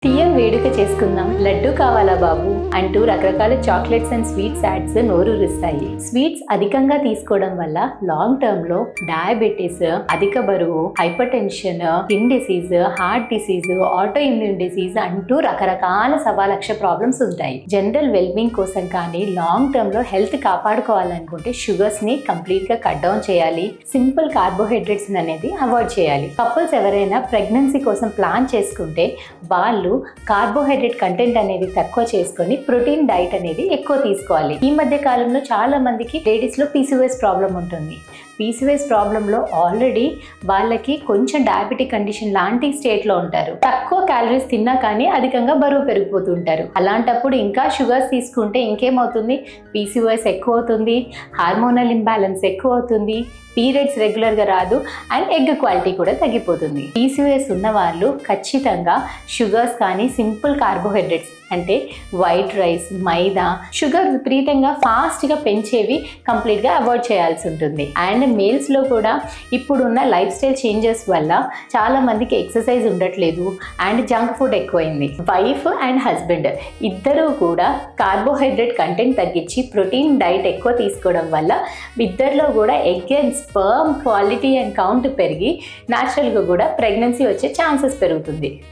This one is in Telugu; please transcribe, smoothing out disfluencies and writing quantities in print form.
తీయం వేడుక చేసుకుందాం, లడ్డు కావాలా బాబు అంటూ రకరకాల చాక్లెట్స్ అండ్ స్వీట్స్ యాడ్స్ నోరూరిస్తాయి. స్వీట్స్ అధికంగా తీసుకోవడం వల్ల లాంగ్ టర్మ్ లో డయాబెటీస్, అధిక బరువు, hypertension, skin disease, heart disease, autoimmune disease అంటూ రకరకాల సవాలక్ష ప్రాబ్లమ్స్ ఉంటాయి. జనరల్ వెల్బీయింగ్ కోసం కానీ లాంగ్ టర్మ్ లో హెల్త్ కాపాడుకోవాలనుకుంటే షుగర్స్ ని కంప్లీట్ గా కట్ డౌన్ చేయాలి. సింపుల్ కార్బోహైడ్రేట్స్ అనేది అవాయిడ్ చేయాలి. కపుల్స్ ఎవరైనా ప్రెగ్నెన్సీ కోసం ప్లాన్ చేసుకుంటే వాళ్ళు కార్బోహైడ్రేట్ కంటెంట్ అనేది తక్కువ చేసుకొని ప్రోటీన్ డైట్ అనేది ఎక్కువ తీసుకోవాలి. ఈ మధ్య కాలంలో చాలా మందికి లేడీస్ లో పీసీఓఎస్ ప్రాబ్లం ఉంటుంది. పీసీఓఎస్ ప్రాబ్లంలో ఆల్రెడీ వాళ్ళకి కొంచెం డయాబెటిక్ కండిషన్ లాంటి స్టేట్లో ఉంటారు. తక్కువ క్యాలరీస్ తిన్నా కానీ అధికంగా బరువు పెరిగిపోతుంటారు. అలాంటప్పుడు ఇంకా షుగర్స్ తీసుకుంటే ఇంకేమవుతుంది, పీసీఓఎస్ ఎక్కువ అవుతుంది, హార్మోనల్ ఇంబ్యాలెన్స్ ఎక్కువ అవుతుంది, పీరియడ్స్ రెగ్యులర్గా రాదు అండ్ ఎగ్ క్వాలిటీ కూడా తగ్గిపోతుంది. పీసీఓఎస్ ఉన్న వాళ్ళు ఖచ్చితంగా షుగర్స్ కానీ సింపుల్ కార్బోహైడ్రేట్స్ అంటే వైట్ రైస్, మైదా, షుగర్ విపరీతంగా ఫాస్ట్గా పెంచేవి కంప్లీట్గా అవాయిడ్ చేయాల్సి ఉంటుంది. అండ్ మేల్స్లో కూడా ఇప్పుడున్న లైఫ్ స్టైల్ చేంజెస్ వల్ల చాలా మందికి ఎక్సర్సైజ్ ఉండట్లేదు అండ్ జంక్ ఫుడ్ ఎక్కువైంది. వైఫ్ అండ్ హస్బెండ్ ఇద్దరూ కూడా కార్బోహైడ్రేట్ కంటెంట్ తగ్గించి ప్రోటీన్ డైట్ ఎక్కువ తీసుకోవడం వల్ల ఇద్దరిలో కూడా egg and sperm quality and count పెరిగి న్యాచురల్గా కూడా ప్రెగ్నెన్సీ వచ్చే ఛాన్సెస్ పెరుగుతుంది.